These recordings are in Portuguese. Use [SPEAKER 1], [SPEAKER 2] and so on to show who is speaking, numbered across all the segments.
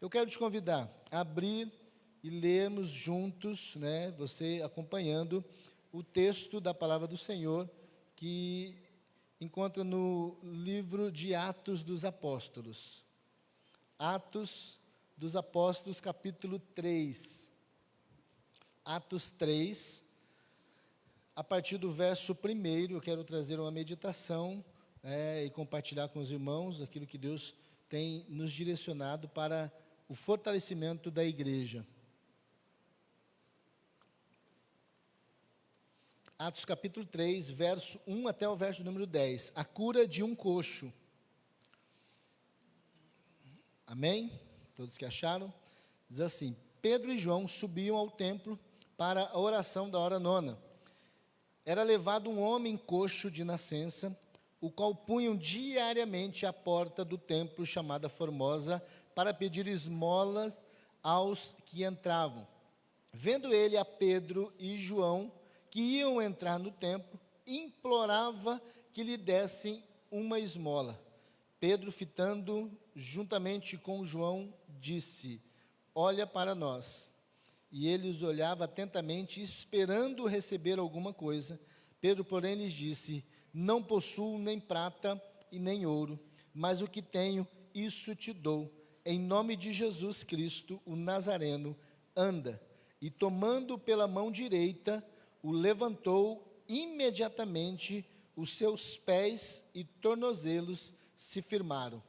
[SPEAKER 1] Eu quero te convidar a abrir e lermos juntos, né, você acompanhando o texto da palavra do Senhor, que encontra no livro de Atos dos Apóstolos. Atos dos Apóstolos, capítulo 3. Atos 3, a partir do verso 1, eu quero trazer uma meditação e compartilhar com os irmãos aquilo que Deus tem nos direcionado para o fortalecimento da igreja. Atos capítulo 3, verso 1 até o verso número 10. A cura de um coxo. Amém? Todos que acharam? Diz assim: Pedro e João subiam ao templo para a oração da hora nona. Era levado um homem coxo de nascença, o qual punham diariamente à porta do templo chamada Formosa, para pedir esmolas aos que entravam. Vendo ele a Pedro e João, que iam entrar no templo, implorava que lhe dessem uma esmola. Pedro, fitando juntamente com João, disse: olha para nós. E ele os olhava atentamente, esperando receber alguma coisa. Pedro, porém, lhes disse: não possuo nem prata e nem ouro, mas o que tenho, isso te dou. Em nome de Jesus Cristo, o Nazareno, anda. E tomando pela mão direita, o levantou. Imediatamente os seus pés e tornozelos se firmaram.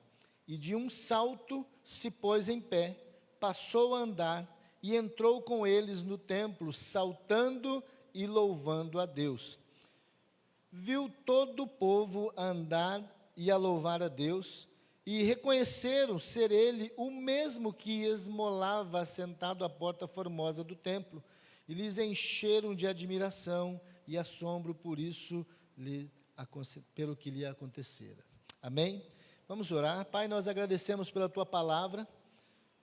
[SPEAKER 1] E de um salto se pôs em pé, passou a andar e entrou com eles no templo, saltando e louvando a Deus. Viu todo o povo a andar e a louvar a Deus, e reconheceram ser ele o mesmo que esmolava sentado à porta formosa do templo, e lhes encheram de admiração e assombro pelo que lhe acontecera. Amém? Vamos orar. Pai, nós agradecemos pela Tua palavra,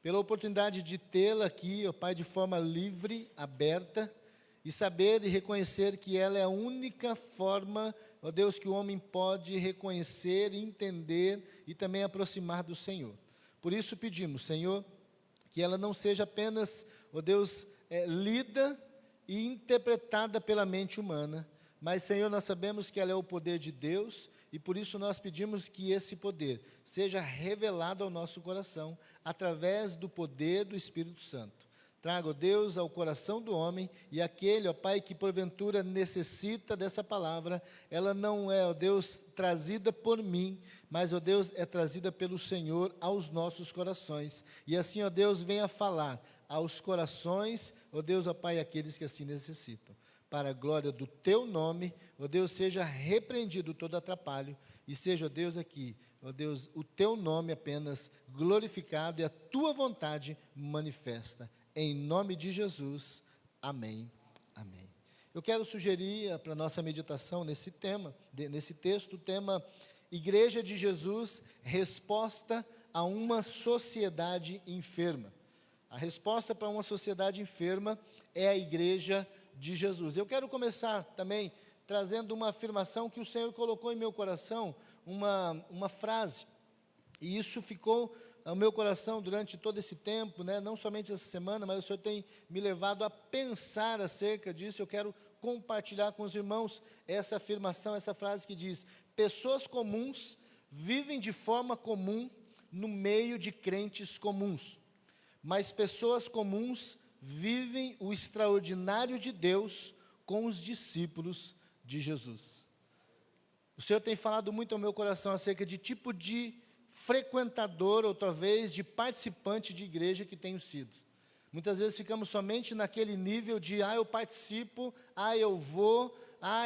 [SPEAKER 1] pela oportunidade de tê-la aqui, ó Pai, de forma livre, aberta, e saber e reconhecer que ela é a única forma, ó Deus, que o homem pode reconhecer, entender e também aproximar do Senhor. Por isso pedimos, Senhor, que ela não seja apenas, ó Deus, lida e interpretada pela mente humana, mas, Senhor, nós sabemos que ela é o poder de Deus, e por isso nós pedimos que esse poder seja revelado ao nosso coração, através do poder do Espírito Santo. Traga, ó Deus, ao coração do homem, e aquele, ó Pai, que porventura necessita dessa palavra, ela não é, ó Deus, trazida por mim, mas, ó Deus, é trazida pelo Senhor aos nossos corações. E assim, ó Deus, venha falar aos corações, ó Deus, ó Pai, aqueles que assim necessitam. Para a glória do Teu nome, ó Deus, seja repreendido todo atrapalho, e seja, ó Deus, aqui, ó Deus, o Teu nome apenas glorificado e a Tua vontade manifesta. Em nome de Jesus, amém, amém. Eu quero sugerir para a nossa meditação nesse tema, nesse texto, o tema Igreja de Jesus, resposta a uma sociedade enferma. A resposta para uma sociedade enferma é a Igreja de Jesus. Eu quero começar também trazendo uma afirmação que o Senhor colocou em meu coração, uma frase, e isso ficou no meu coração durante todo esse tempo, né? Não somente essa semana, mas o Senhor tem me levado a pensar acerca disso. Eu quero compartilhar com os irmãos essa afirmação, essa frase que diz: pessoas comuns vivem de forma comum no meio de crentes comuns, mas pessoas comuns vivem o extraordinário de Deus com os discípulos de Jesus. O Senhor tem falado muito ao meu coração acerca de tipo de frequentador, ou talvez de participante de igreja que tenho sido. Muitas vezes ficamos somente naquele nível de: eu participo, eu vou,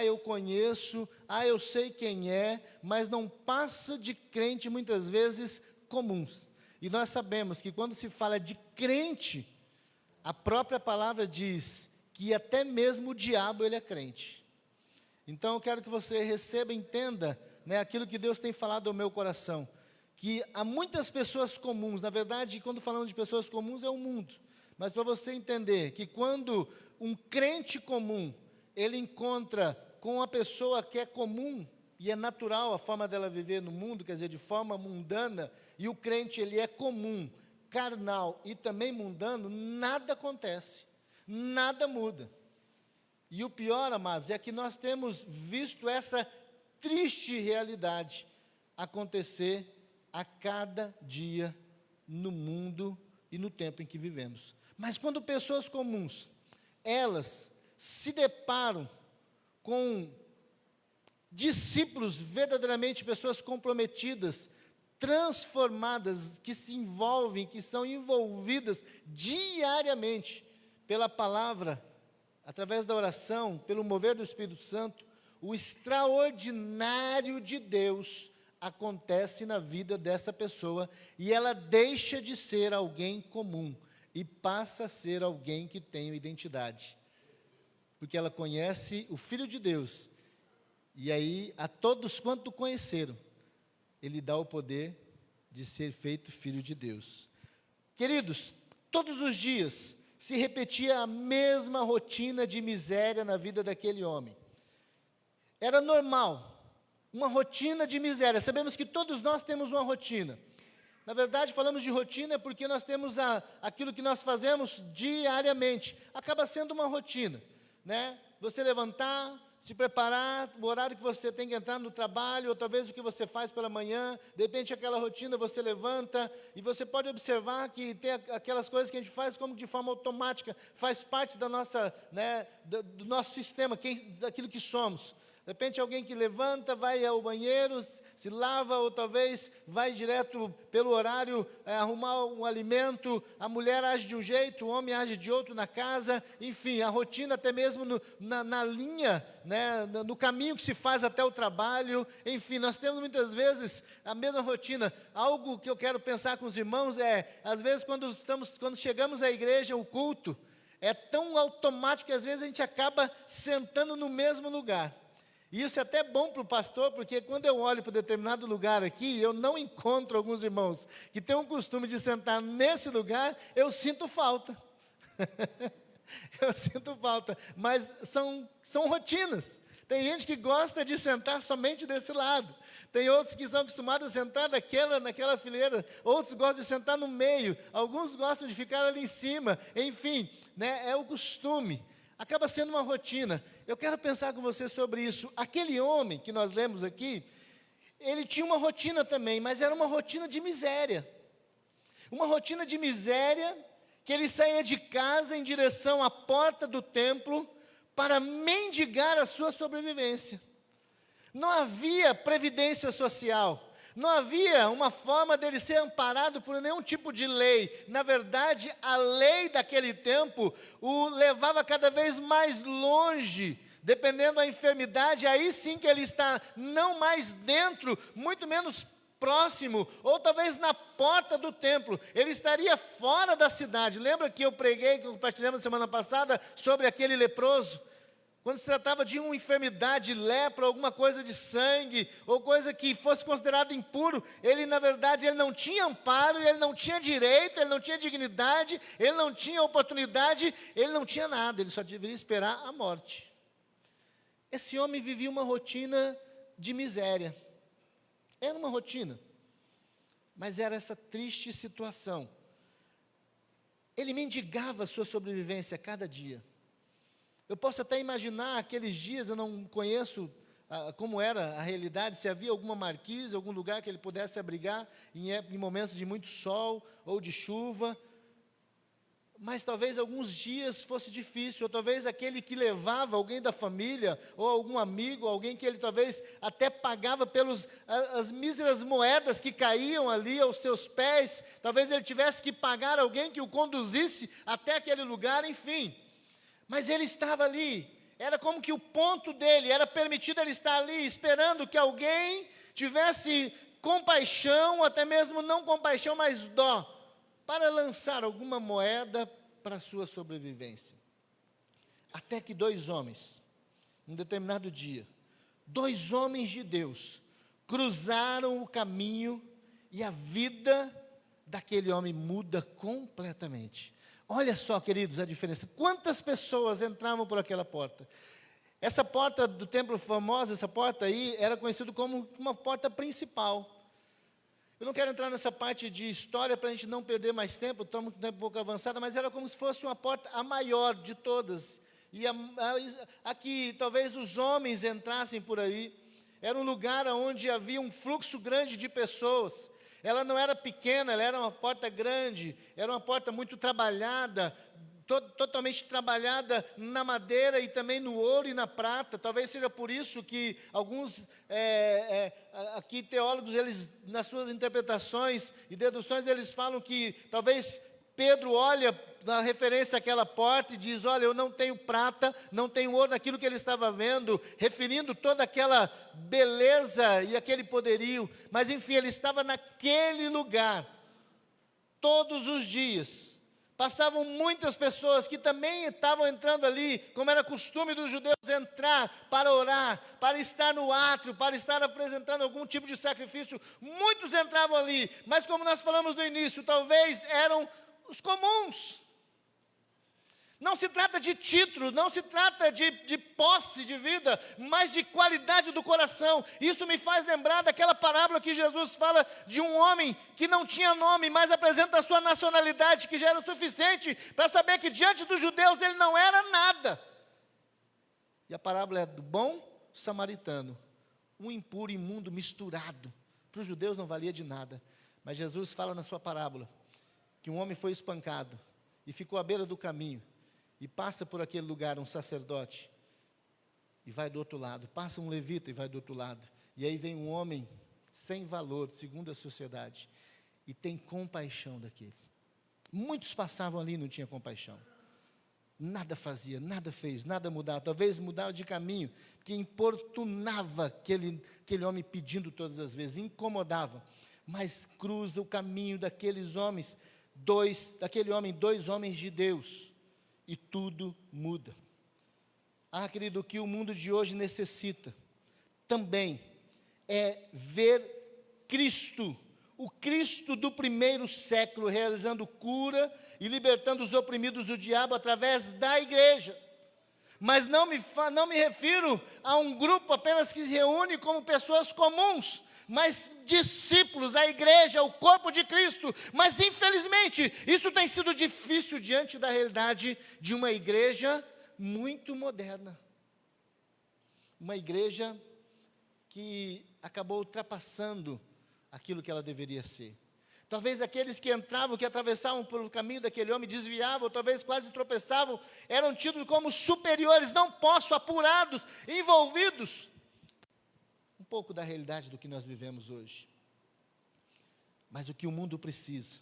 [SPEAKER 1] eu conheço, eu sei quem é, mas não passa de crente muitas vezes comuns. E nós sabemos que quando se fala de crente, a própria palavra diz que até mesmo o diabo ele é crente. Então eu quero que você receba e entenda, né, aquilo que Deus tem falado ao meu coração, que há muitas pessoas comuns. Na verdade, quando falamos de pessoas comuns, é o mundo. Mas para você entender que quando um crente comum, ele encontra com uma pessoa que é comum, e é natural a forma dela viver no mundo, quer dizer, de forma mundana, e o crente ele é comum, carnal e também mundano, nada acontece, nada muda. E o pior, amados, é que nós temos visto essa triste realidade acontecer a cada dia no mundo e no tempo em que vivemos. Mas quando pessoas comuns, elas se deparam com discípulos, verdadeiramente pessoas comprometidas, transformadas, que se envolvem, que são envolvidas diariamente pela palavra, através da oração, pelo mover do Espírito Santo, o extraordinário de Deus acontece na vida dessa pessoa e ela deixa de ser alguém comum e passa a ser alguém que tem identidade. Porque ela conhece o Filho de Deus. E aí, a todos quanto conheceram, Ele dá o poder de ser feito Filho de Deus. Queridos, todos os dias se repetia a mesma rotina de miséria na vida daquele homem. Era normal, uma rotina de miséria. Sabemos que todos nós temos uma rotina. Na verdade, falamos de rotina porque nós temos aquilo que nós fazemos diariamente. Acaba sendo uma rotina, né? Você levantar, se preparar, o horário que você tem que entrar no trabalho, ou talvez o que você faz pela manhã, de repente aquela rotina você levanta, e você pode observar que tem aquelas coisas que a gente faz como de forma automática, faz parte da nossa, né, do nosso sistema, daquilo que somos. De repente alguém que levanta, vai ao banheiro, se lava, ou talvez vai direto pelo horário arrumar um alimento, a mulher age de um jeito, o homem age de outro na casa, enfim, a rotina até mesmo na linha, né, no caminho que se faz até o trabalho, enfim, nós temos muitas vezes a mesma rotina. Algo que eu quero pensar com os irmãos às vezes quando chegamos à igreja, o culto, é tão automático que às vezes a gente acaba sentando no mesmo lugar. E isso é até bom para o pastor, porque quando eu olho para determinado lugar aqui, eu não encontro alguns irmãos que têm o costume de sentar nesse lugar, eu sinto falta. Eu sinto falta, mas são rotinas. Tem gente que gosta de sentar somente desse lado. Tem outros que são acostumados a sentar naquela fileira. Outros gostam de sentar no meio. Alguns gostam de ficar ali em cima. Enfim, né, é o costume. Acaba sendo uma rotina. Eu quero pensar com você sobre isso. Aquele homem que nós lemos aqui, ele tinha uma rotina também, mas era uma rotina de miséria. Uma rotina de miséria, que ele saía de casa em direção à porta do templo para mendigar a sua sobrevivência. Não havia previdência social. Não havia uma forma dele ser amparado por nenhum tipo de lei. Na verdade, a lei daquele tempo o levava cada vez mais longe, dependendo da enfermidade, aí sim que ele está não mais dentro, muito menos próximo, ou talvez na porta do templo. Ele estaria fora da cidade. Lembra que eu preguei, que compartilhamos semana passada, sobre aquele leproso? Quando se tratava de uma enfermidade, lepra, alguma coisa de sangue, ou coisa que fosse considerado impuro, ele na verdade ele não tinha amparo, ele não tinha direito, ele não tinha dignidade, ele não tinha oportunidade, ele não tinha nada, ele só deveria esperar a morte. Esse homem vivia uma rotina de miséria. Era uma rotina, mas era essa triste situação. Ele mendigava a sua sobrevivência a cada dia. Eu posso até imaginar aqueles dias, eu não conheço como era a realidade, se havia alguma marquise, algum lugar que ele pudesse abrigar em momentos de muito sol ou de chuva, mas talvez alguns dias fosse difícil, ou talvez aquele que levava alguém da família, ou algum amigo, alguém que ele talvez até pagava as míseras moedas que caíam ali aos seus pés, talvez ele tivesse que pagar alguém que o conduzisse até aquele lugar, enfim. Mas ele estava ali, era como que o ponto dele, era permitido ele estar ali, esperando que alguém tivesse compaixão, até mesmo não compaixão, mas dó, para lançar alguma moeda para a sua sobrevivência. Até que dois homens, num determinado dia, dois homens de Deus, cruzaram o caminho e a vida daquele homem muda completamente. Olha só, queridos, a diferença. Quantas pessoas entravam por aquela porta? Essa porta do templo famosa, essa porta aí, era conhecida como uma porta principal. Eu não quero entrar nessa parte de história para a gente não perder mais tempo, estamos com um tempo um pouco avançado, mas era como se fosse uma porta, a maior de todas. E aqui talvez os homens entrassem por aí. Era um lugar onde havia um fluxo grande de pessoas. Ela não era pequena, ela era uma porta grande, era uma porta muito trabalhada, totalmente trabalhada na madeira e também no ouro e na prata. Talvez seja por isso que alguns aqui teólogos, eles nas suas interpretações e deduções, eles falam que talvez Pedro olha na referência àquela porta e diz, olha, eu não tenho prata, não tenho ouro, naquilo que ele estava vendo, referindo toda aquela beleza e aquele poderio, mas enfim, ele estava naquele lugar, todos os dias. Passavam muitas pessoas que também estavam entrando ali, como era costume dos judeus entrar para orar, para estar no átrio, para estar apresentando algum tipo de sacrifício. Muitos entravam ali, mas como nós falamos no início, talvez eram os comuns. Não se trata de título, não se trata de posse de vida, mas de qualidade do coração. Isso me faz lembrar daquela parábola que Jesus fala de um homem que não tinha nome, mas apresenta a sua nacionalidade, que já era suficiente para saber que diante dos judeus ele não era nada. E a parábola é do bom samaritano, um impuro, imundo, misturado. Para os judeus não valia de nada, mas Jesus fala na sua parábola que um homem foi espancado e ficou à beira do caminho. E passa por aquele lugar um sacerdote, e vai do outro lado, passa um levita e vai do outro lado, e aí vem um homem sem valor, segundo a sociedade, e tem compaixão daquele. Muitos passavam ali e não tinham compaixão, nada fazia, nada fez, nada mudava, talvez mudava de caminho, que importunava aquele homem pedindo todas as vezes, incomodava, mas cruza o caminho daqueles homens, dois homens de Deus, e tudo muda. Querido, o que o mundo de hoje necessita também é ver Cristo, o Cristo do primeiro século, realizando cura e libertando os oprimidos do diabo através da igreja. Mas não me refiro a um grupo apenas que se reúne como pessoas comuns, mas discípulos, a igreja, o corpo de Cristo. Mas infelizmente, isso tem sido difícil diante da realidade de uma igreja muito moderna. Uma igreja que acabou ultrapassando aquilo que ela deveria ser. Talvez aqueles que entravam, que atravessavam pelo caminho daquele homem, desviavam, talvez quase tropeçavam, eram tidos como superiores, não posso, apurados, envolvidos. Um pouco da realidade do que nós vivemos hoje. Mas o que o mundo precisa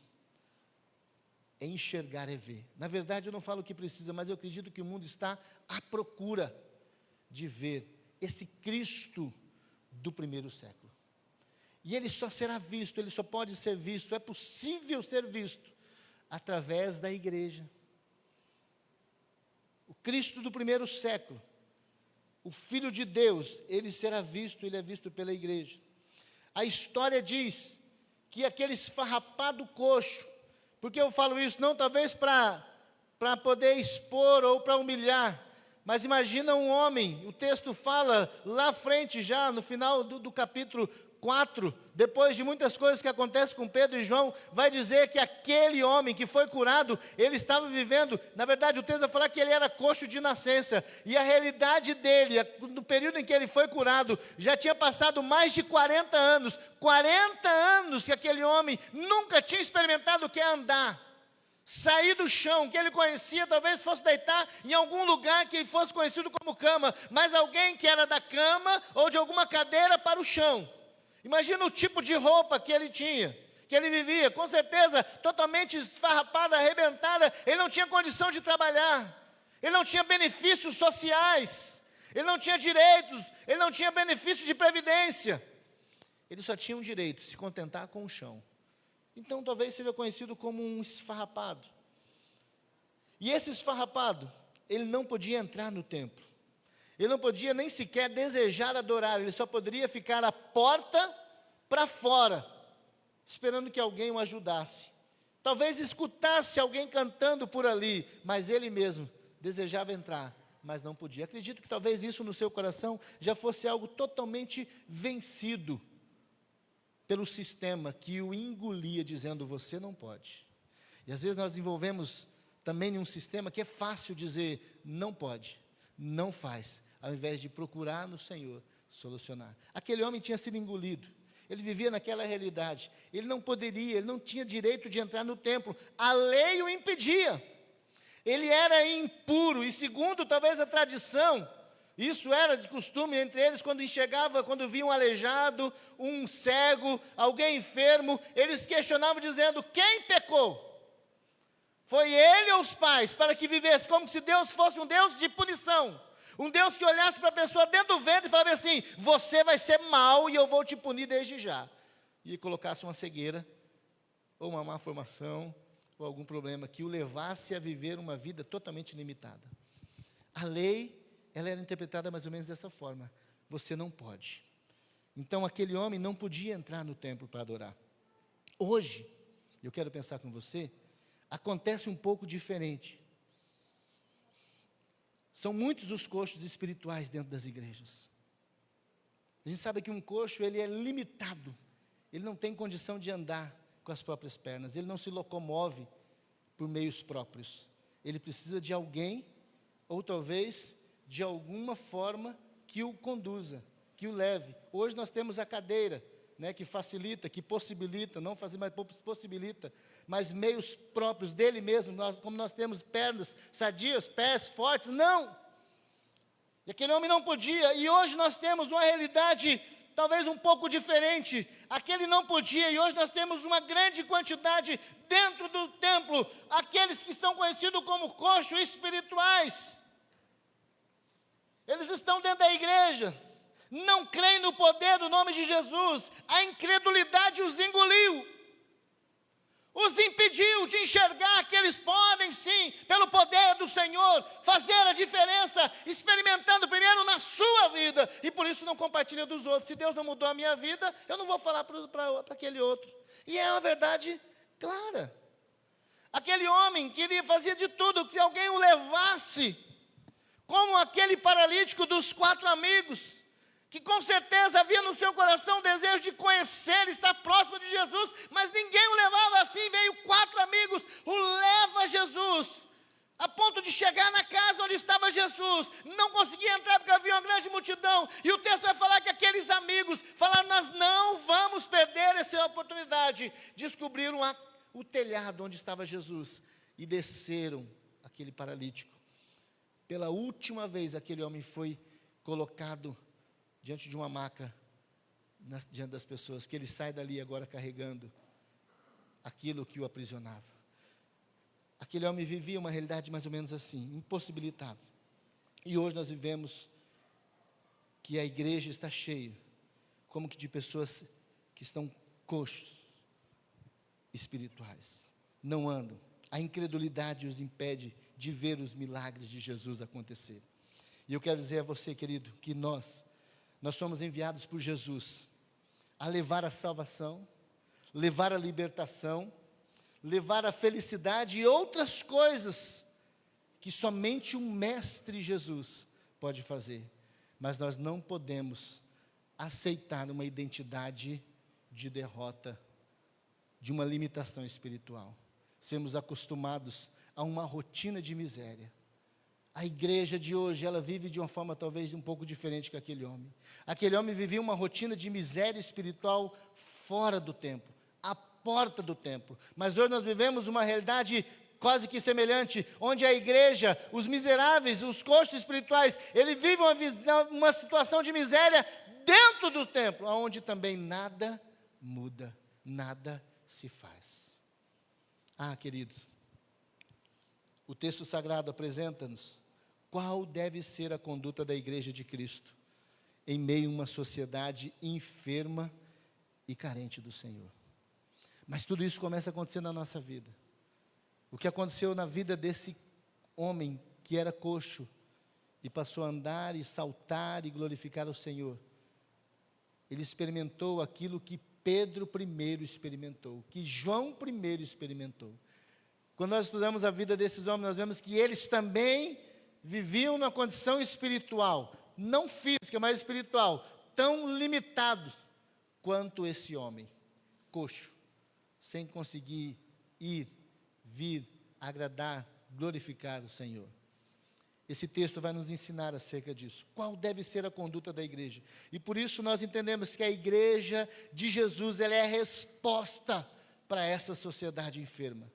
[SPEAKER 1] é enxergar, é ver. Na verdade, eu não falo o que precisa, mas eu acredito que o mundo está à procura de ver esse Cristo do primeiro século. E ele só será visto, ele só pode ser visto, é possível ser visto através da igreja. O Cristo do primeiro século, o Filho de Deus, ele será visto, ele é visto pela igreja. A história diz que aquele esfarrapado coxo, porque eu falo isso não talvez para poder expor ou para humilhar, mas imagina um homem, o texto fala lá à frente já, no final do capítulo 4, depois de muitas coisas que acontecem com Pedro e João, vai dizer que aquele homem que foi curado, ele estava vivendo, na verdade o texto vai falar que ele era coxo de nascença, e a realidade dele, no período em que ele foi curado, já tinha passado mais de 40 anos que aquele homem nunca tinha experimentado o que é andar, sair do chão, que ele conhecia, talvez fosse deitar em algum lugar que fosse conhecido como cama, mas alguém que era da cama ou de alguma cadeira para o chão. Imagina o tipo de roupa que ele tinha, que ele vivia, com certeza totalmente esfarrapada, arrebentada, ele não tinha condição de trabalhar, ele não tinha benefícios sociais, ele não tinha direitos, ele não tinha benefício de previdência, ele só tinha um direito, se contentar com o chão. Então talvez seja conhecido como um esfarrapado. E esse esfarrapado, ele não podia entrar no templo. Ele não podia nem sequer desejar adorar, ele só poderia ficar à porta para fora, esperando que alguém o ajudasse. Talvez escutasse alguém cantando por ali, mas ele mesmo desejava entrar, mas não podia. Acredito que talvez isso no seu coração já fosse algo totalmente vencido. pelo sistema que o engolia, dizendo: você não pode. E às vezes nós envolvemos também em um sistema que é fácil dizer: não pode, não faz, ao invés de procurar no Senhor solucionar. Aquele homem tinha sido engolido, ele vivia naquela realidade, ele não poderia, ele não tinha direito de entrar no templo, a lei o impedia, ele era impuro, e segundo talvez a tradição, isso era de costume entre eles, quando via um aleijado, um cego, alguém enfermo, eles questionavam dizendo: quem pecou? Foi ele ou os pais, para que vivesse como se Deus fosse um Deus de punição, um Deus que olhasse para a pessoa dentro do ventre e falasse assim: você vai ser mau e eu vou te punir desde já, e colocasse uma cegueira, ou uma má formação, ou algum problema que o levasse a viver uma vida totalmente limitada. A lei, ela era interpretada mais ou menos dessa forma: você não pode. Então aquele homem não podia entrar no templo para adorar. Hoje, eu quero pensar com você, acontece um pouco diferente. São muitos os coxos espirituais dentro das igrejas. A gente sabe que um coxo, ele é limitado, ele não tem condição de andar com as próprias pernas, ele não se locomove por meios próprios, ele precisa de alguém, ou talvez de alguma forma que o conduza, que o leve. Hoje nós temos a cadeira, que facilita, que possibilita, não fazer, mas possibilita, mas meios próprios dele mesmo, como nós temos pernas sadias, pés fortes, não. E aquele homem não podia, e hoje nós temos uma realidade talvez um pouco diferente. Aquele não podia, e hoje nós temos uma grande quantidade dentro do templo, aqueles que são conhecidos como coxos espirituais. Eles estão dentro da igreja, não creem no poder do nome de Jesus, a incredulidade os engoliu, os impediu de enxergar que eles podem sim, pelo poder do Senhor, fazer a diferença, experimentando primeiro na sua vida, e por isso não compartilha dos outros. Se Deus não mudou a minha vida, eu não vou falar para aquele outro, e é uma verdade clara. Aquele homem queria fazer de tudo, que alguém o levasse, como aquele paralítico dos 4 amigos, que com certeza havia no seu coração o desejo de conhecer, estar próximo de Jesus, mas ninguém o levava assim. Veio 4 amigos, o leva a Jesus, a ponto de chegar na casa onde estava Jesus, não conseguia entrar porque havia uma grande multidão, e o texto vai falar que aqueles amigos falaram: nós não vamos perder essa oportunidade. Descobriram o telhado onde estava Jesus, e desceram aquele paralítico. Pela última vez aquele homem foi colocado diante de uma maca, diante das pessoas, que ele sai dali agora carregando aquilo que o aprisionava. Aquele homem vivia uma realidade mais ou menos assim, impossibilitado. E hoje nós vivemos que a igreja está cheia, como que de pessoas que estão coxos espirituais, não andam. A incredulidade os impede de ver os milagres de Jesus acontecer. E eu quero dizer a você, querido, que nós somos enviados por Jesus a levar a salvação, levar a libertação, levar a felicidade e outras coisas que somente o Mestre Jesus pode fazer. Mas nós não podemos aceitar uma identidade de derrota, de uma limitação espiritual. Sermos acostumados a uma rotina de miséria. A igreja de hoje, ela vive de uma forma talvez um pouco diferente que aquele homem. Aquele homem vivia uma rotina de miséria espiritual fora do templo, à porta do templo. Mas hoje nós vivemos uma realidade quase que semelhante, onde a igreja, os miseráveis, os coxos espirituais, ele vive uma situação de miséria dentro do templo, onde também nada muda, nada se faz. Querido, o texto sagrado apresenta-nos qual deve ser a conduta da igreja de Cristo em meio a uma sociedade enferma e carente do Senhor. Mas tudo isso começa a acontecer na nossa vida. O que aconteceu na vida desse homem que era coxo e passou a andar e saltar e glorificar o Senhor. Ele experimentou aquilo que Pedro primeiro experimentou, que João primeiro experimentou. Quando nós estudamos a vida desses homens, nós vemos que eles também viviam numa condição espiritual, não física, mas espiritual, tão limitado quanto esse homem. coxo, sem conseguir ir, vir, agradar, glorificar o Senhor. Esse texto vai nos ensinar acerca disso. Qual deve ser a conduta da igreja? E por isso nós entendemos que a igreja de Jesus, ela é a resposta para essa sociedade enferma.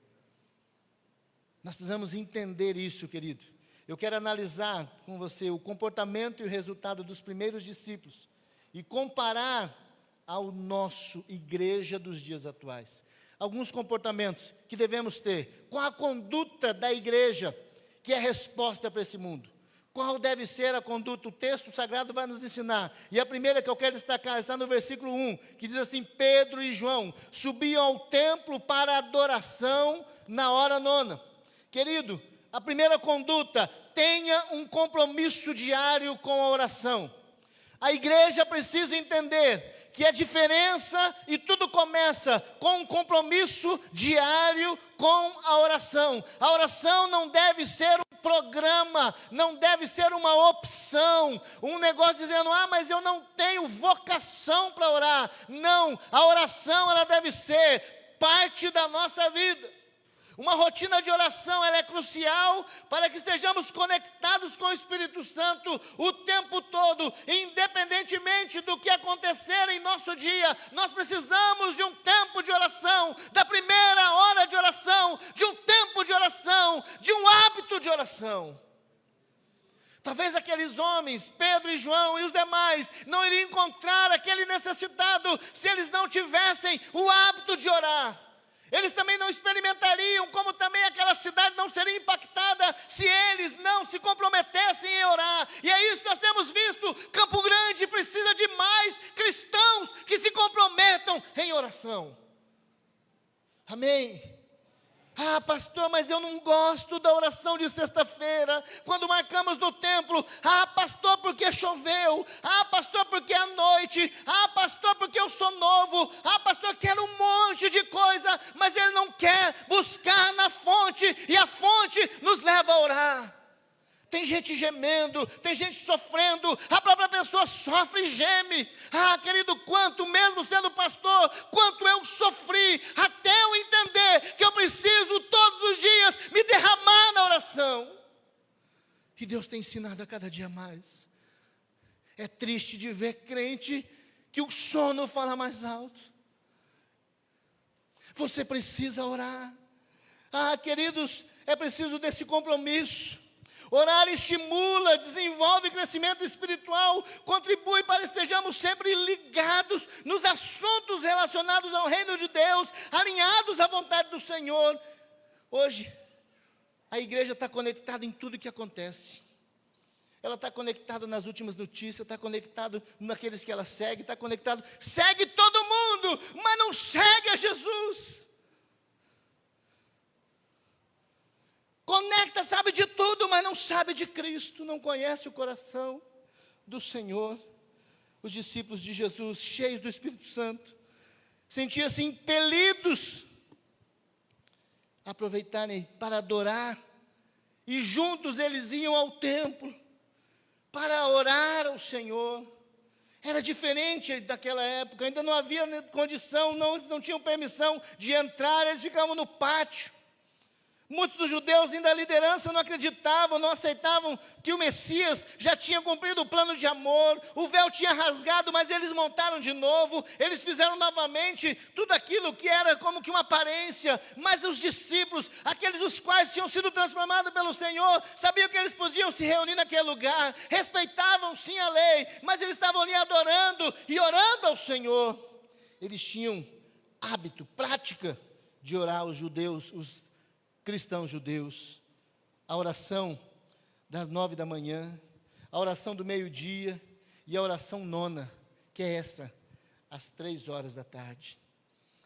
[SPEAKER 1] Nós precisamos entender isso, querido. Eu quero analisar com você o comportamento e o resultado dos primeiros discípulos e comparar ao nosso igreja dos dias atuais. Alguns comportamentos que devemos ter. Qual a conduta da igreja que é a resposta para esse mundo? Qual deve ser a conduta? O texto sagrado vai nos ensinar. E a primeira que eu quero destacar está no versículo 1, que diz assim: Pedro e João subiam ao templo para adoração na hora nona. Querido, a primeira conduta: tenha um compromisso diário com a oração. A igreja precisa entender que a diferença e tudo começa com um compromisso diário com a oração. A oração não deve ser um programa, não deve ser uma opção, um negócio dizendo: mas eu não tenho vocação para orar. Não, a oração ela deve ser parte da nossa vida. Uma rotina de oração, ela é crucial para que estejamos conectados com o Espírito Santo o tempo todo, independentemente do que acontecer em nosso dia. Nós precisamos de um tempo de oração, da primeira hora de oração, de um tempo de oração, de um hábito de oração. Talvez aqueles homens, Pedro e João e os demais, não iriam encontrar aquele necessitado se eles não tivessem o hábito de orar. Eles também não experimentariam, como também aquela cidade não seria impactada se eles não se comprometessem em orar. E é isso que nós temos visto. Campo Grande precisa de mais cristãos que se comprometam em oração. Amém? Pastor, mas eu não gosto da oração de sexta-feira, quando marcamos no templo. Pastor, porque choveu. Pastor, porque é noite. Pastor, porque eu sou novo. Pastor, quero um monte de coisa, mas ele não quer buscar na fonte, e a fonte nos leva a orar. Tem gente gemendo, tem gente sofrendo, a própria pessoa sofre e geme. Querido, quanto, mesmo sendo pastor, quanto eu sofri, até eu entender que eu preciso todos os dias me derramar na oração. E Deus tem ensinado a cada dia mais. É triste de ver crente que o sono fala mais alto. Você precisa orar. Queridos, é preciso desse compromisso. Orar estimula, desenvolve crescimento espiritual, contribui para que estejamos sempre ligados nos assuntos relacionados ao reino de Deus, alinhados à vontade do Senhor. Hoje, a igreja está conectada em tudo que acontece. Ela está conectada nas últimas notícias, está conectada naqueles que ela segue, está conectada, segue todo mundo, mas não segue a Jesus. Conecta, sabe de tudo, mas não sabe de Cristo, não conhece o coração do Senhor. Os discípulos de Jesus, cheios do Espírito Santo, sentiam-se impelidos a aproveitarem para adorar, e juntos eles iam ao templo para orar ao Senhor. Era diferente daquela época, ainda não havia condição, eles não tinham permissão de entrar, eles ficavam no pátio. Muitos dos judeus, ainda a liderança, não acreditavam, não aceitavam que o Messias já tinha cumprido o plano de amor, o véu tinha rasgado, mas eles montaram de novo, eles fizeram novamente tudo aquilo que era como que uma aparência, mas os discípulos, aqueles os quais tinham sido transformados pelo Senhor, sabiam que eles podiam se reunir naquele lugar, respeitavam sim a lei, mas eles estavam ali adorando e orando ao Senhor. Eles tinham hábito, prática de orar, os judeus, os cristãos judeus, a oração das 9 da manhã, a oração do meio-dia e a oração nona, que é esta, às 3 horas da tarde.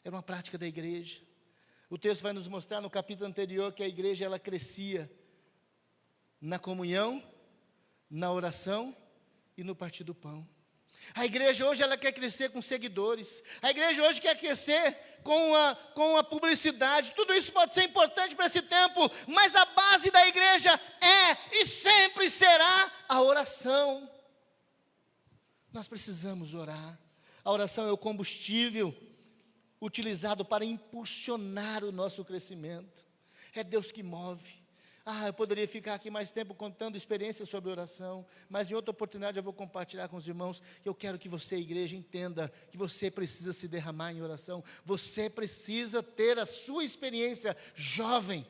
[SPEAKER 1] Era uma prática da igreja. O texto vai nos mostrar no capítulo anterior que a igreja ela crescia na comunhão, na oração e no partir do pão. A igreja hoje ela quer crescer com seguidores. A igreja hoje quer crescer com a publicidade. Tudo isso pode ser importante para esse tempo, mas a base da igreja é e sempre será a oração. Nós precisamos orar. A oração é o combustível utilizado para impulsionar o nosso crescimento. É Deus que move. Eu poderia ficar aqui mais tempo contando experiências sobre oração, mas em outra oportunidade eu vou compartilhar com os irmãos. Eu quero que você, igreja, entenda que você precisa se derramar em oração. Você precisa ter a sua experiência, jovem,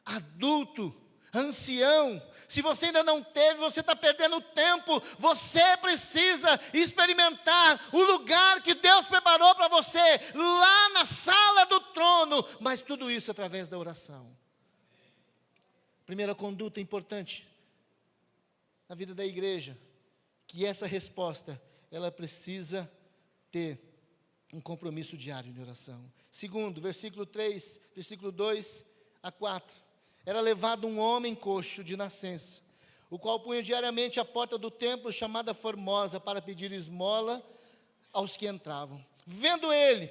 [SPEAKER 1] adulto, ancião. Se você ainda não teve, você está perdendo tempo. Você precisa experimentar o lugar que Deus preparou para você, lá na sala do trono, mas tudo isso através da oração. Primeira conduta importante na vida da igreja, que essa resposta, ela precisa ter um compromisso diário de oração. Segundo, versículo 3, versículo 2 a 4. Era levado um homem coxo de nascença, o qual punha diariamente à porta do templo, chamada Formosa, para pedir esmola aos que entravam. Vendo ele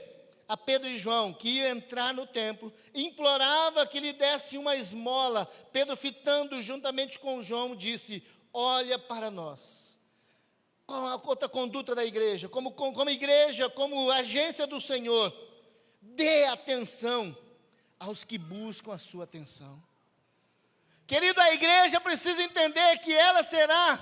[SPEAKER 1] a Pedro e João, que ia entrar no templo, implorava que lhe desse uma esmola. Pedro, fitando juntamente com João, disse: olha para nós. Qual a outra conduta da igreja? Como igreja, como agência do Senhor, dê atenção aos que buscam a sua atenção. Querido, a igreja precisa entender que ela será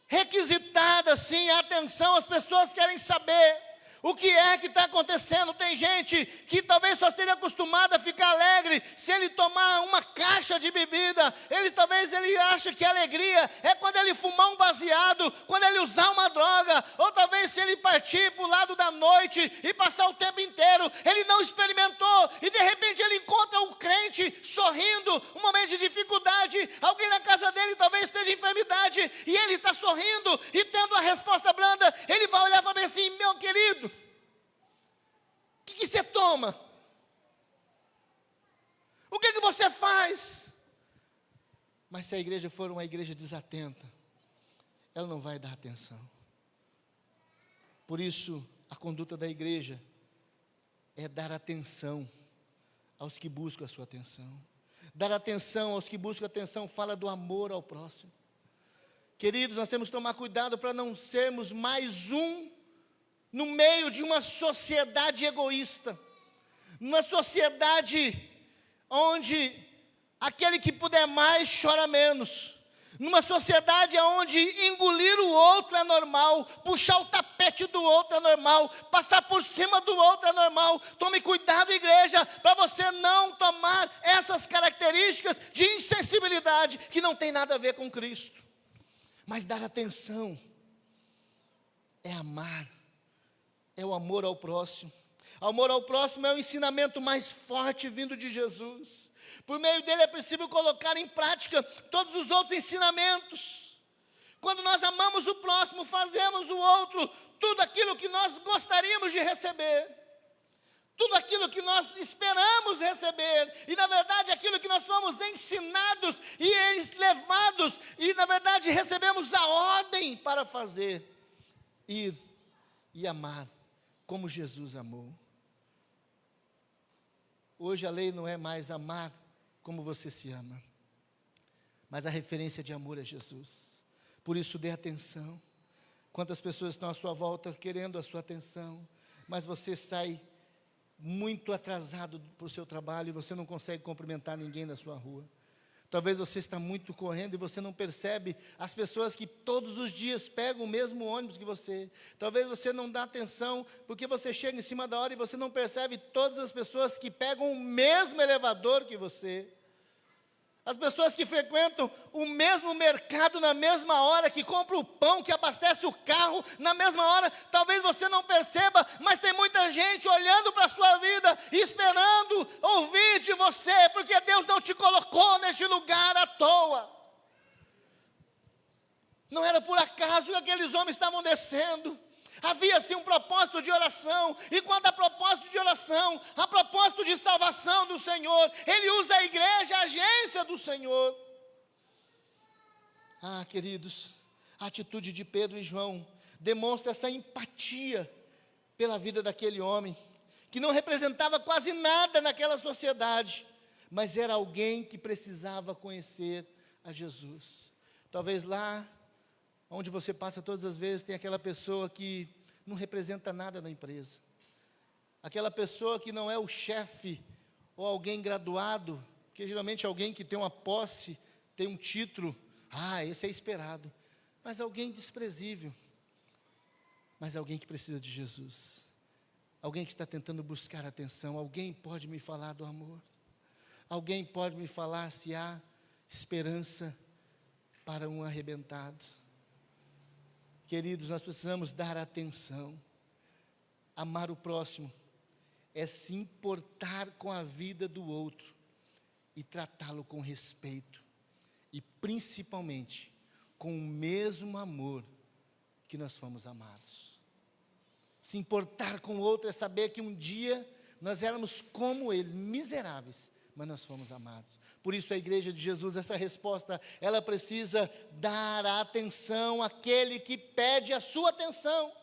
[SPEAKER 1] requisitada, sim, a atenção. As pessoas querem saber o que é que está acontecendo. Tem gente que talvez só esteja acostumada a ficar alegre se ele tomar uma caixa de bebida. Talvez ele ache que a alegria é quando ele fumar um baseado, quando ele usar uma droga, ou talvez se ele partir para o lado da noite e passar o tempo inteiro. Ele não experimentou, e de repente ele encontra um crente sorrindo, um momento de dificuldade, alguém na casa dele talvez esteja em enfermidade, e ele está sorrindo e tendo a resposta branda. Ele vai olhar e falar assim: meu querido, o que você toma? O que você faz? Mas se a igreja for uma igreja desatenta, ela não vai dar atenção. Por isso, a conduta da igreja é dar atenção aos que buscam a sua atenção. Dar atenção aos que buscam a atenção fala do amor ao próximo. Queridos, nós temos que tomar cuidado para não sermos mais um no meio de uma sociedade egoísta, uma sociedade onde aquele que puder mais chora menos, numa sociedade onde engolir o outro é normal, puxar o tapete do outro é normal, passar por cima do outro é normal. Tome cuidado, igreja, para você não tomar essas características de insensibilidade que não tem nada a ver com Cristo. Mas dar atenção é amar. É o amor ao próximo. Amor ao próximo é o ensinamento mais forte vindo de Jesus. Por meio dele é possível colocar em prática todos os outros ensinamentos. Quando nós amamos o próximo, fazemos o outro tudo aquilo que nós gostaríamos de receber, tudo aquilo que nós esperamos receber, e na verdade aquilo que nós fomos ensinados e levados, e na verdade recebemos a ordem para fazer, ir e amar como Jesus amou. Hoje a lei não é mais amar como você se ama, mas a referência de amor é Jesus. Por isso dê atenção. Quantas pessoas estão à sua volta querendo a sua atenção, mas você sai muito atrasado para o seu trabalho e você não consegue cumprimentar ninguém na sua rua. Talvez você está muito correndo e você não percebe as pessoas que todos os dias pegam o mesmo ônibus que você. Talvez você não dá atenção porque você chega em cima da hora e você não percebe todas as pessoas que pegam o mesmo elevador que você. As pessoas que frequentam o mesmo mercado na mesma hora, que compram o pão, que abastece o carro na mesma hora. Talvez você não perceba, mas tem muita gente olhando para a sua vida, esperando ouvir de você, porque Deus não te colocou neste lugar à toa. Não era por acaso que aqueles homens estavam descendo. Havia sim um propósito de oração, e quando há propósito de oração, há propósito de salvação do Senhor. Ele usa a igreja, a agência do Senhor. Queridos, a atitude de Pedro e João demonstra essa empatia pela vida daquele homem, que não representava quase nada naquela sociedade, mas era alguém que precisava conhecer a Jesus. Talvez lá onde você passa todas as vezes, tem aquela pessoa que não representa nada na empresa. aquela pessoa que não é o chefe ou alguém graduado, que geralmente é alguém que tem uma posse, tem um título, esse é esperado, mas alguém desprezível, mas alguém que precisa de Jesus, alguém que está tentando buscar atenção. Alguém pode me falar do amor? Alguém pode me falar se há esperança para um arrebentado? Queridos, nós precisamos dar atenção. Amar o próximo é se importar com a vida do outro e tratá-lo com respeito e principalmente com o mesmo amor que nós fomos amados. Se importar com o outro é saber que um dia nós éramos como ele, miseráveis, mas nós fomos amados. Por isso a igreja de Jesus, essa resposta, ela precisa dar a atenção àquele que pede a sua atenção.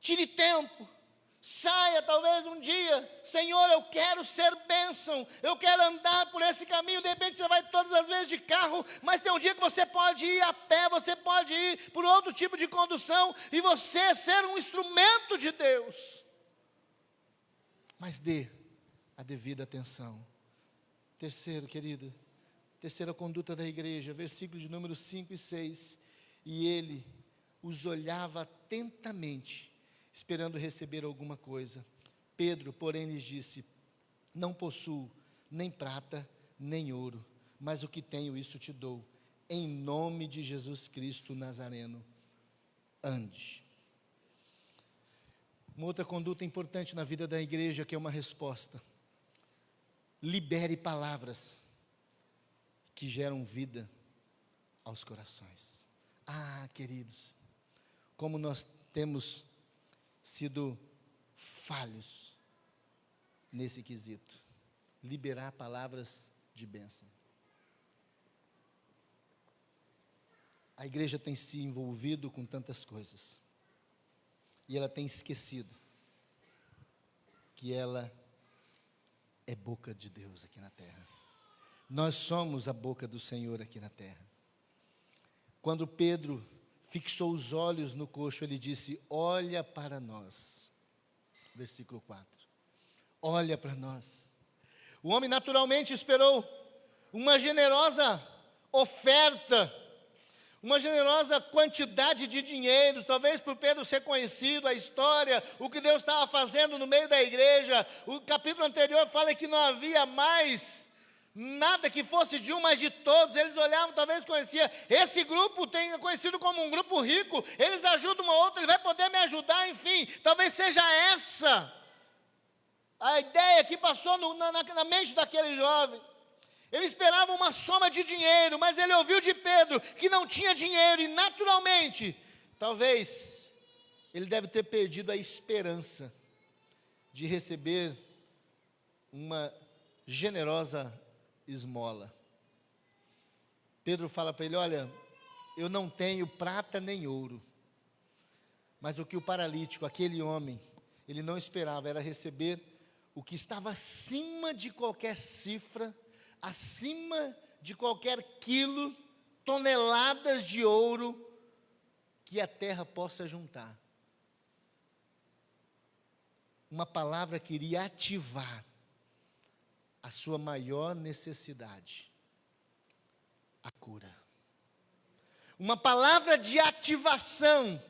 [SPEAKER 1] Tire tempo, saia talvez um dia, Senhor, eu quero ser bênção, eu quero andar por esse caminho. De repente você vai todas as vezes de carro, mas tem um dia que você pode ir a pé, você pode ir por outro tipo de condução, e você ser um instrumento de Deus. Mas dê a devida atenção. Terceiro, querido, terceira conduta da igreja, versículo de número 5 e 6. E ele os olhava atentamente, esperando receber alguma coisa. Pedro, porém, lhes disse: não possuo nem prata, nem ouro, mas o que tenho, isso te dou. Em nome de Jesus Cristo Nazareno, ande. Uma outra conduta importante na vida da igreja, que é uma resposta: libere palavras que geram vida aos corações. Queridos, como nós temos sido falhos nesse quesito. Liberar palavras de bênção. A igreja tem se envolvido com tantas coisas, e ela tem esquecido que ela é boca de Deus aqui na terra. Nós somos a boca do Senhor aqui na terra. Quando Pedro fixou os olhos no coxo, ele disse: olha para nós. Versículo 4. Olha para nós. O homem naturalmente esperou uma generosa oferta, uma generosa quantidade de dinheiro, talvez por Pedro ser conhecido, a história, o que Deus estava fazendo no meio da igreja. O capítulo anterior fala que não havia mais nada que fosse de um, mas de todos. Eles olhavam, talvez conhecia, esse grupo tem conhecido como um grupo rico, eles ajudam uma outra, ele vai poder me ajudar, enfim, talvez seja essa a ideia que passou na mente daquele jovem. Ele esperava uma soma de dinheiro, mas ele ouviu de Pedro que não tinha dinheiro, e naturalmente, talvez, ele deve ter perdido a esperança de receber uma generosa esmola. Pedro fala para ele: olha, eu não tenho prata nem ouro, mas o que o paralítico, aquele homem, ele não esperava era receber o que estava acima de qualquer cifra, acima de qualquer quilo, toneladas de ouro que a terra possa juntar. Uma palavra que iria ativar a sua maior necessidade, a cura. Uma palavra de ativação,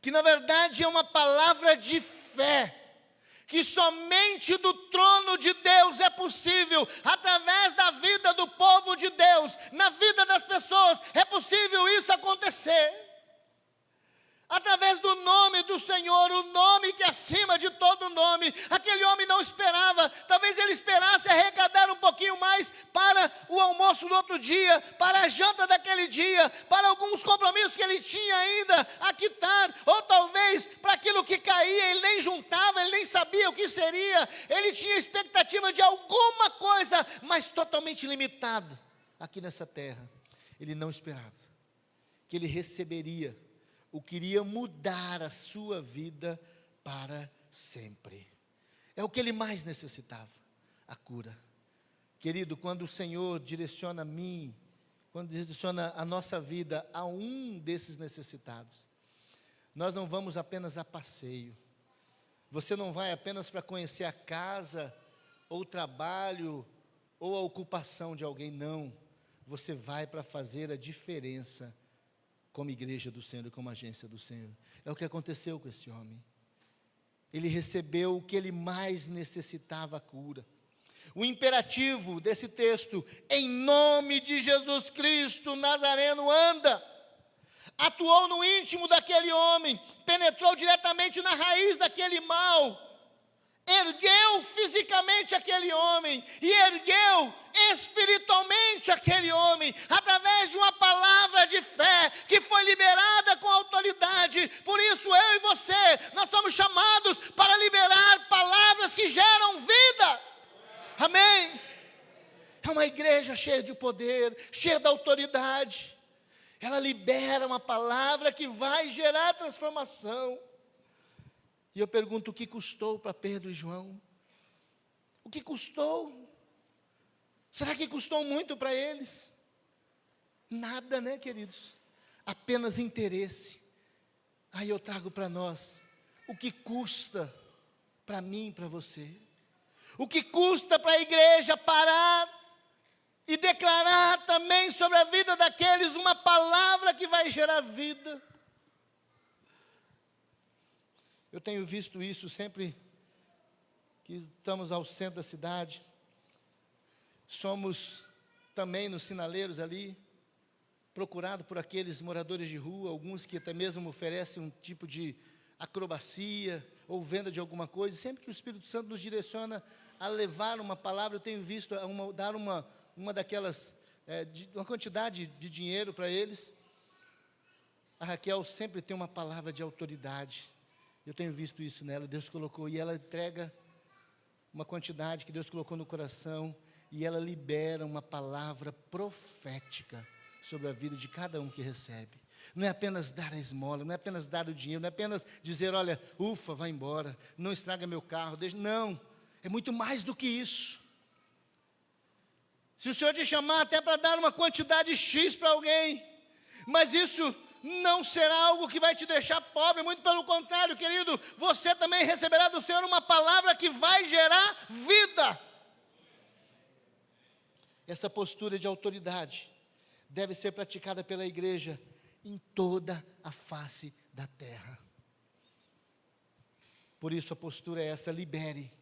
[SPEAKER 1] que na verdade é uma palavra de fé, que somente do trono de Deus é possível, através da vida do povo de Deus, na vida das pessoas, é possível isso acontecer. Através do nome do Senhor, o nome que é acima de todo nome. Aquele homem não esperava, talvez ele esperasse arrecadar um pouquinho mais para o almoço do outro dia, para a janta daquele dia, para alguns compromissos que ele tinha ainda a quitar, ou talvez para aquilo que caía, ele nem juntava, ele nem sabia o que seria, ele tinha expectativa de alguma coisa, mas totalmente limitado aqui nessa terra. Ele não esperava que ele receberia o que iria mudar a sua vida para sempre. É o que ele mais necessitava, a cura. Querido, quando o Senhor direciona a mim, quando direciona a nossa vida a um desses necessitados, nós não vamos apenas a passeio, Você não vai apenas para conhecer a casa, ou o trabalho, ou a ocupação de alguém, não. Você vai para fazer a diferença como igreja do Senhor, como agência do Senhor. É o que aconteceu com esse homem. Ele recebeu o que ele mais necessitava, a cura. O imperativo desse texto, em nome de Jesus Cristo Nazareno, anda. Atuou no íntimo daquele homem, penetrou diretamente na raiz daquele mal, ergueu fisicamente aquele homem e ergueu espiritualmente aquele homem, através de uma palavra de fé, que foi liberada com autoridade. Por isso eu e você, nós somos chamados para liberar palavras que geram vida. Amém? É uma igreja cheia de poder, cheia de autoridade. Ela libera uma palavra que vai gerar transformação. E eu pergunto, o que custou para Pedro e João? O que custou? Será que custou muito para eles? Nada, né, queridos? Apenas interesse. Aí eu trago para nós, o que custa para mim e para você? O que custa para a igreja parar e declarar também sobre a vida daqueles uma palavra que vai gerar vida? Eu tenho visto isso sempre que estamos ao centro da cidade. Somos também nos sinaleiros ali, procurado por aqueles moradores de rua, alguns que até mesmo oferecem um tipo de acrobacia ou venda de alguma coisa. Sempre que o Espírito Santo nos direciona a levar uma palavra, eu tenho visto dar uma daquelas, uma quantidade de dinheiro para eles. A Raquel sempre tem uma palavra de autoridade. Eu tenho visto isso nela, Deus colocou, e ela entrega uma quantidade que Deus colocou no coração, e ela libera uma palavra profética sobre a vida de cada um que recebe. Não é apenas dar a esmola, não é apenas dar o dinheiro, não é apenas dizer, olha, ufa, vai embora, não estraga meu carro, não, é muito mais do que isso. Se o Senhor te chamar até para dar uma quantidade X para alguém, mas isso não será algo que vai te deixar pobre, muito pelo contrário, querido, você também receberá do Senhor uma palavra que vai gerar vida. Essa postura de autoridade deve ser praticada pela igreja em toda a face da terra. Por isso a postura é essa, libere.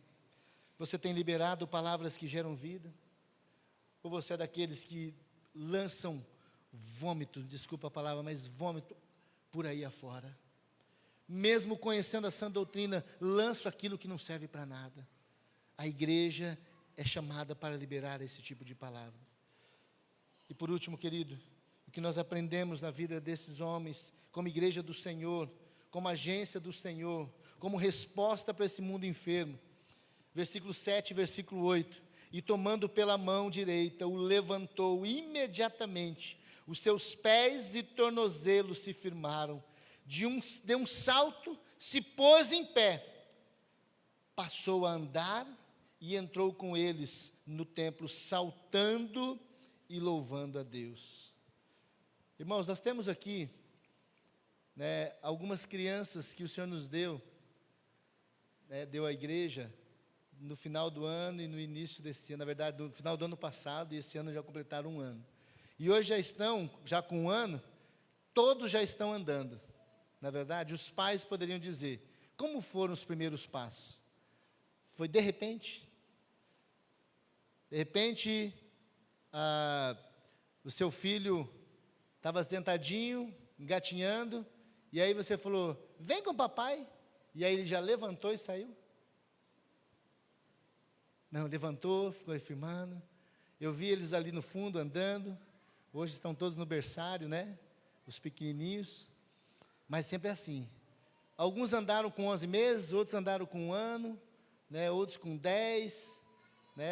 [SPEAKER 1] Você tem liberado palavras que geram vida? Ou você é daqueles que lançam vômito, desculpa a palavra, mas vômito por aí afora? Mesmo conhecendo a sã doutrina, lanço aquilo que não serve para nada. A igreja é chamada para liberar esse tipo de palavras. E por último, querido, o que nós aprendemos na vida desses homens, como igreja do Senhor, como agência do Senhor, como resposta para esse mundo enfermo. Versículo 7, versículo 8. E tomando pela mão direita, o levantou imediatamente. Os seus pés e tornozelos se firmaram. Deu um salto, se pôs em pé. Passou a andar e entrou com eles no templo, saltando e louvando a Deus. Irmãos, nós temos aqui, algumas crianças que o Senhor nos deu, deu à igreja, no final do ano e no início desse ano, na verdade, no final do ano passado, e esse ano já completaram um ano. E hoje já com um ano, todos já estão andando. Na verdade, os pais poderiam dizer, como foram os primeiros passos? Foi de repente? De repente, o seu filho estava sentadinho, engatinhando, e aí você falou, vem com o papai, e aí ele já levantou e saiu? Não, levantou, ficou firmando. Eu vi eles ali no fundo andando. Hoje estão todos no berçário, os pequenininhos. Mas sempre é assim. Alguns andaram com 11 meses, outros andaram com um ano, outros com 10,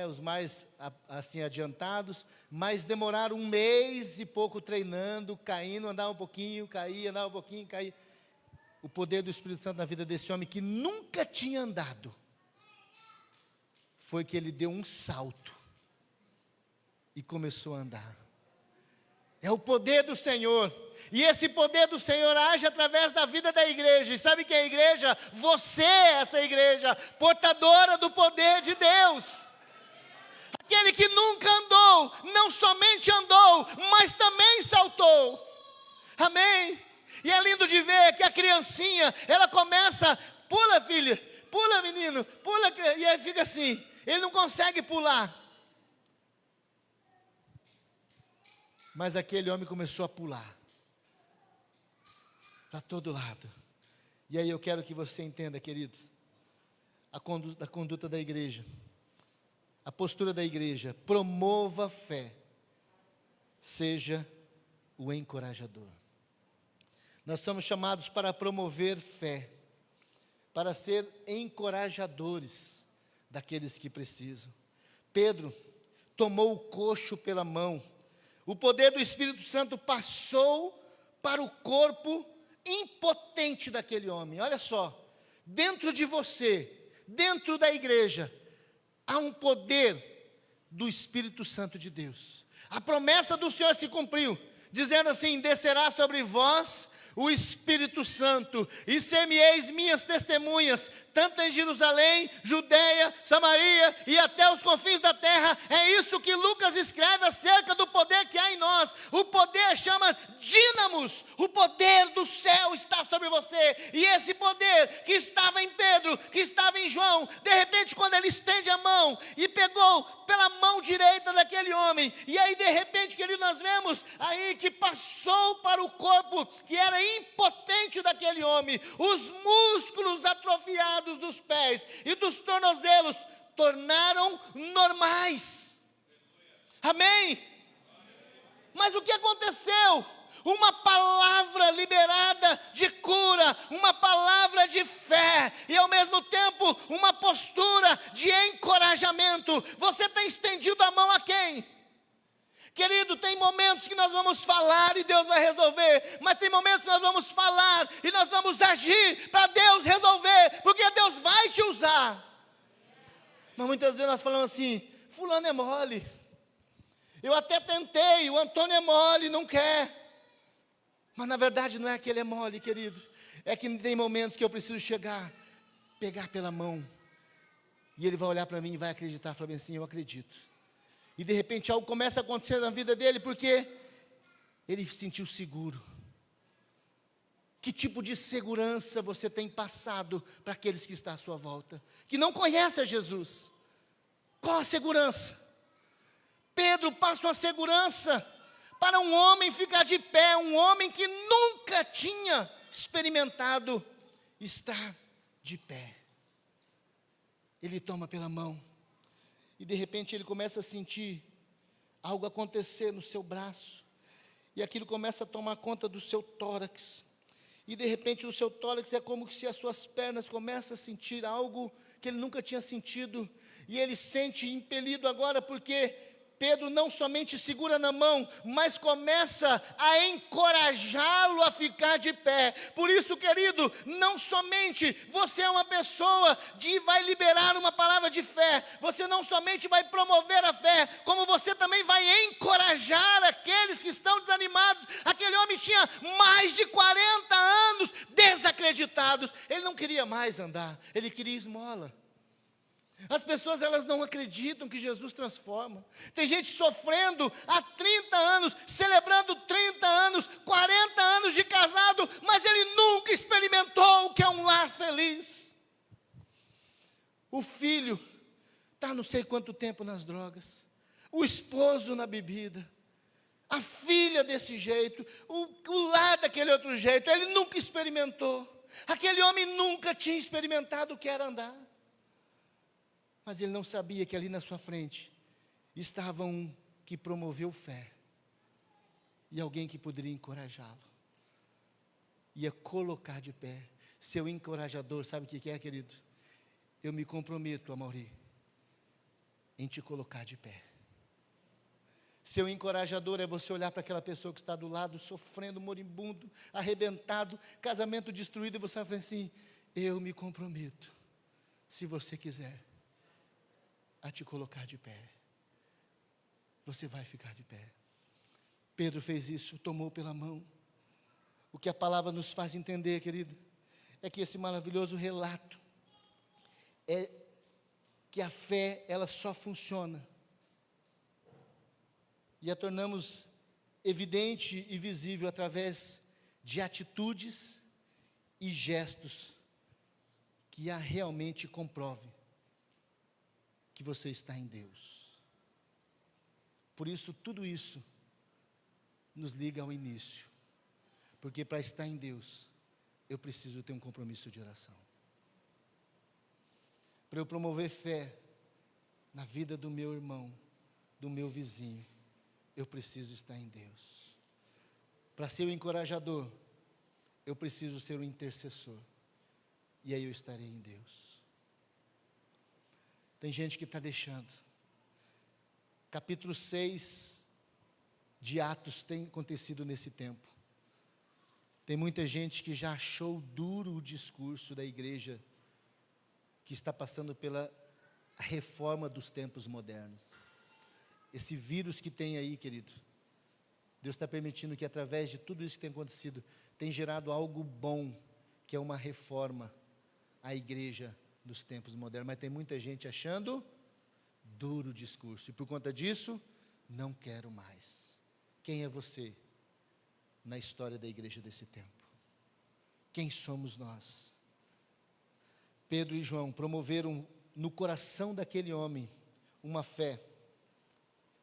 [SPEAKER 1] os mais assim adiantados. Mas demoraram um mês e pouco treinando, caindo, andava um pouquinho, caía, andava um pouquinho, caía. O poder do Espírito Santo na vida desse homem que nunca tinha andado, foi que ele deu um salto e começou a andar. É o poder do Senhor. E esse poder do Senhor age através da vida da igreja. E sabe que a igreja? Você é essa igreja, portadora do poder de Deus. Aquele que nunca andou, não somente andou, mas também saltou. Amém? E é lindo de ver que a criancinha, ela começa, pula filha, pula menino, pula, e aí fica assim, ele não consegue pular. Mas aquele homem começou a pular, para todo lado. E aí eu quero que você entenda, querido, a conduta da igreja, a postura da igreja: promova a fé, seja o encorajador. Nós somos chamados para promover fé, para ser encorajadores daqueles que precisam. Pedro tomou o coxo pela mão, o poder do Espírito Santo passou para o corpo impotente daquele homem. Olha só, dentro de você, dentro da igreja, há um poder do Espírito Santo de Deus. A promessa do Senhor se cumpriu, dizendo assim: descerá sobre vós o Espírito Santo, e ser-me-eis minhas testemunhas, tanto em Jerusalém, Judeia, Samaria e até os confins da terra. É isso que Lucas escreve acerca do poder que há em nós. O poder chama dínamos, o poder do céu está sobre você, e esse poder que estava em Pedro, que estava em João, de repente quando ele estende a mão, e pegou pela mão direita daquele homem, e aí de repente, querido, nós vemos aí que passou para o corpo, que era impotente daquele homem, os músculos atrofiados dos pés e dos tornozelos tornaram normais. Amém? Mas o que aconteceu? Uma palavra liberada de cura, uma palavra de fé e ao mesmo tempo uma postura de encorajamento. Você tem estendido a mão a quem? Querido, tem momentos que nós vamos falar e Deus vai resolver, mas tem momentos que nós vamos falar e nós vamos agir para Deus resolver, porque Deus vai te usar. Mas muitas vezes nós falamos assim: fulano é mole, eu até tentei, o Antônio é mole, não quer. Mas na verdade não é que ele é mole, querido, é que tem momentos que eu preciso chegar, pegar pela mão, e ele vai olhar para mim e vai acreditar, falar assim: eu acredito. E de repente algo começa a acontecer na vida dele, porque ele se sentiu seguro. Que tipo de segurança você tem passado para aqueles que estão à sua volta, que não conhecem a Jesus? Qual a segurança? Pedro passa uma segurança para um homem ficar de pé, um homem que nunca tinha experimentado estar de pé. Ele toma pela mão, e de repente ele começa a sentir algo acontecer no seu braço, e aquilo começa a tomar conta do seu tórax, e de repente o seu tórax é como se as suas pernas começam a sentir algo que ele nunca tinha sentido, e ele sente impelido agora, porque Pedro não somente segura na mão, mas começa a encorajá-lo a ficar de pé. Por isso, querido, não somente você é uma pessoa que vai liberar uma palavra de fé, você não somente vai promover a fé, como você também vai encorajar aqueles que estão desanimados. Aquele homem tinha mais de 40 anos desacreditados, ele não queria mais andar, ele queria esmola. As pessoas, elas não acreditam que Jesus transforma. Tem gente sofrendo há 30 anos, celebrando 30 anos, 40 anos de casado, mas ele nunca experimentou o que é um lar feliz. O filho está não sei quanto tempo nas drogas, o esposo na bebida, a filha desse jeito, o lar daquele outro jeito. Ele nunca experimentou. Aquele homem nunca tinha experimentado o que era andar. Mas ele não sabia que ali na sua frente estava um que promoveu fé, e alguém que poderia encorajá-lo, ia colocar de pé. Seu encorajador, sabe o que é, querido? Eu me comprometo, Amaury, em te colocar de pé. Seu encorajador é você olhar para aquela pessoa que está do lado, sofrendo, moribundo, arrebentado, casamento destruído, e você vai falar assim: eu me comprometo, se você quiser, a te colocar de pé. Você vai ficar de pé. Pedro fez isso, tomou pela mão. O que a palavra nos faz entender, querido, é que esse maravilhoso relato é que a fé, ela só funciona, e a tornamos evidente e visível através de atitudes e gestos que a realmente comprove que você está em Deus. Por isso, tudo isso nos liga ao início, porque para estar em Deus, eu preciso ter um compromisso de oração. Para eu promover fé na vida do meu irmão, do meu vizinho, eu preciso estar em Deus. Para ser o encorajador, eu preciso ser o intercessor, e aí eu estarei em Deus. Tem gente que está deixando. Capítulo 6 de Atos tem acontecido nesse tempo. Tem muita gente que já achou duro o discurso da igreja, que está passando pela reforma dos tempos modernos. Esse vírus que tem aí, querido, Deus está permitindo que através de tudo isso que tem acontecido, tem gerado algo bom, que é uma reforma à igreja dos tempos modernos. Mas tem muita gente achando duro o discurso, e por conta disso, não quero mais. Quem é você na história da igreja desse tempo? Quem somos nós? Pedro e João promoveram no coração daquele homem uma fé,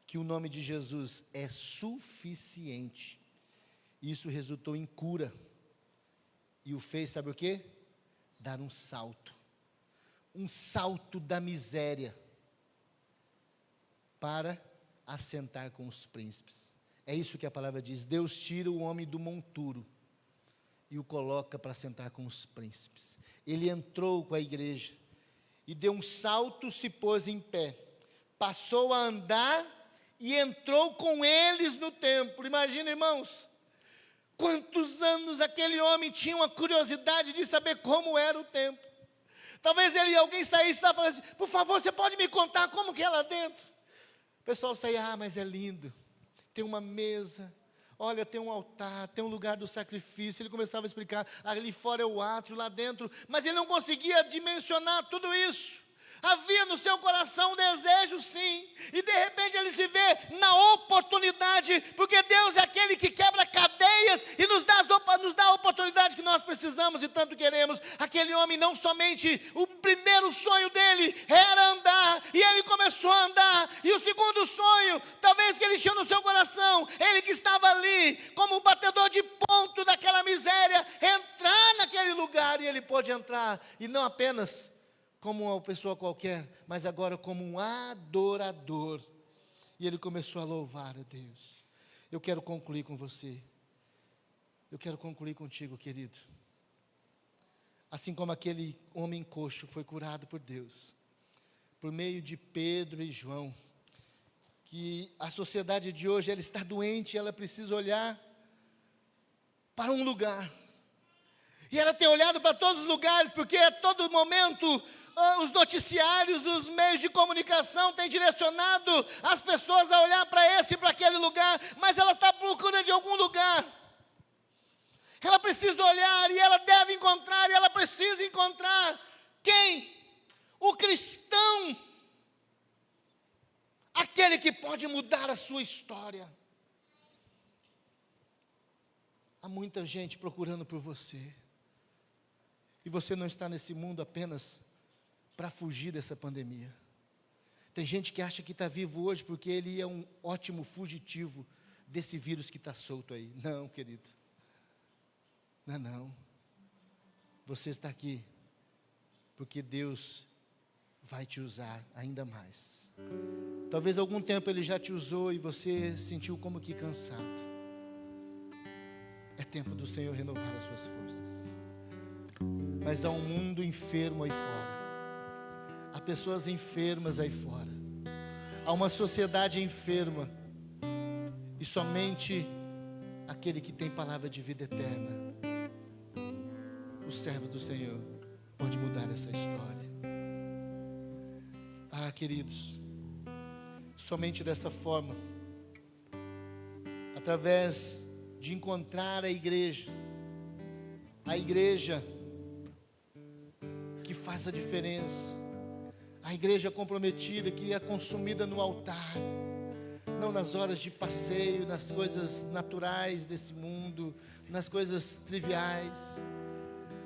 [SPEAKER 1] que o nome de Jesus é suficiente. Isso resultou em cura, e o fez, sabe o quê? Dar um salto da miséria, para assentar com os príncipes. É isso que a palavra diz: Deus tira o homem do monturo, e o coloca para sentar com os príncipes. Ele entrou com a igreja, e deu um salto, se pôs em pé, passou a andar, e entrou com eles no templo. Imagina, irmãos, quantos anos aquele homem tinha uma curiosidade de saber como era o templo. Talvez alguém saísse lá e falasse: por favor, você pode me contar como que é lá dentro? O pessoal saía: mas é lindo, tem uma mesa, olha, tem um altar, tem um lugar do sacrifício. Ele começava a explicar: ali fora é o átrio, lá dentro, mas ele não conseguia dimensionar tudo isso. Havia no seu coração um desejo, sim, e de repente ele se vê na oportunidade, porque Deus é aquele que quebra cadeias e nos dá a oportunidade que nós precisamos e tanto queremos. Aquele homem, não somente o primeiro sonho dele era andar, e ele começou a andar, e o segundo sonho, talvez que ele tinha no seu coração, ele que estava ali, como um batedor de ponto daquela miséria, entrar naquele lugar, e ele pôde entrar, e não apenas como uma pessoa qualquer, mas agora como um adorador. E ele começou a louvar a Deus. Eu quero concluir com você. Eu quero concluir contigo, querido. Assim como aquele homem coxo foi curado por Deus, por meio de Pedro e João, que a sociedade de hoje, ela está doente, ela precisa olhar para um lugar. E ela tem olhado para todos os lugares, porque a todo momento os noticiários, os meios de comunicação têm direcionado as pessoas a olhar para esse e para aquele lugar, mas ela está à procura de algum lugar. Ela precisa olhar, e ela deve encontrar, e ela precisa encontrar quem? O cristão, aquele que pode mudar a sua história. Há muita gente procurando por você, e você não está nesse mundo apenas para fugir dessa pandemia. Tem gente que acha que está vivo hoje porque ele é um ótimo fugitivo desse vírus que está solto aí. Não, querido, não. Você está aqui porque Deus vai te usar ainda mais. Talvez algum tempo Ele já te usou e você sentiu como que cansado. É tempo do Senhor renovar as suas forças. Mas há um mundo enfermo aí fora. Há pessoas enfermas aí fora. Há uma sociedade enferma. E somente aquele que tem palavra de vida eterna, os servos do Senhor, pode mudar essa história. queridos, somente dessa forma, através de encontrar a igreja que faz a diferença, a igreja comprometida, que é consumida no altar, não nas horas de passeio, nas coisas naturais desse mundo, nas coisas triviais,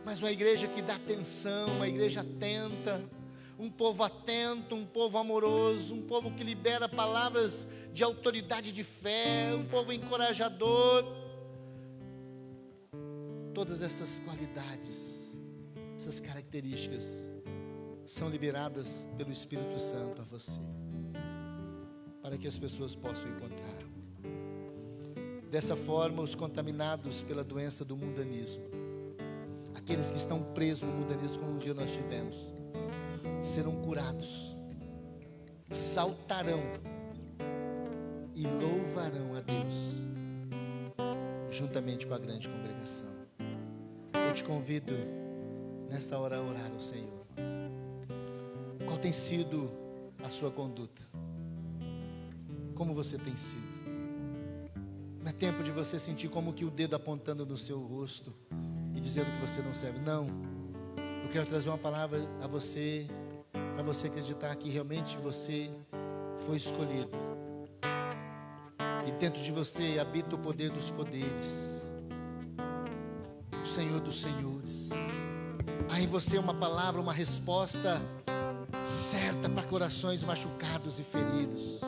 [SPEAKER 1] mas uma igreja que dá atenção, uma igreja atenta, um povo atento, um povo amoroso, um povo que libera palavras de autoridade de fé, um povo encorajador. Todas essas qualidades, essas características são liberadas pelo Espírito Santo a você, para que as pessoas possam encontrar. Dessa forma, os contaminados pela doença do mundanismo, aqueles que estão presos no mundanismo, como um dia nós tivemos, serão curados, saltarão e louvarão a Deus, juntamente com a grande congregação. Eu te convido nessa hora a orar ao Senhor. Qual tem sido a sua conduta? Como você tem sido? Não é tempo de você sentir como que o dedo apontando no seu rosto e dizendo que você não serve. Não. Eu quero trazer uma palavra a você, para você acreditar que realmente você foi escolhido. E dentro de você habita o poder dos poderes, o Senhor dos senhores. Há em você uma palavra, uma resposta certa para corações machucados e feridos.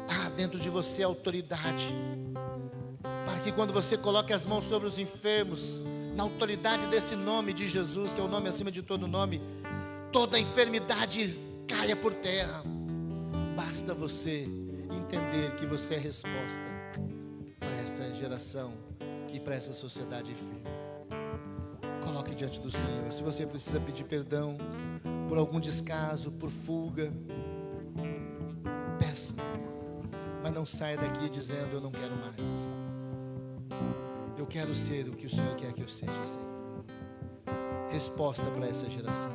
[SPEAKER 1] Há dentro de você autoridade, para que quando você coloque as mãos sobre os enfermos, na autoridade desse nome de Jesus, que é o nome acima de todo nome, toda enfermidade caia por terra. Basta você entender que você é resposta para essa geração e para essa sociedade enferma. Coloque diante do Senhor. Se você precisa pedir perdão por algum descaso, por fuga, peça, mas não saia daqui dizendo: eu não quero mais. Eu quero ser o que o Senhor quer que eu seja, Senhor. Resposta para essa geração.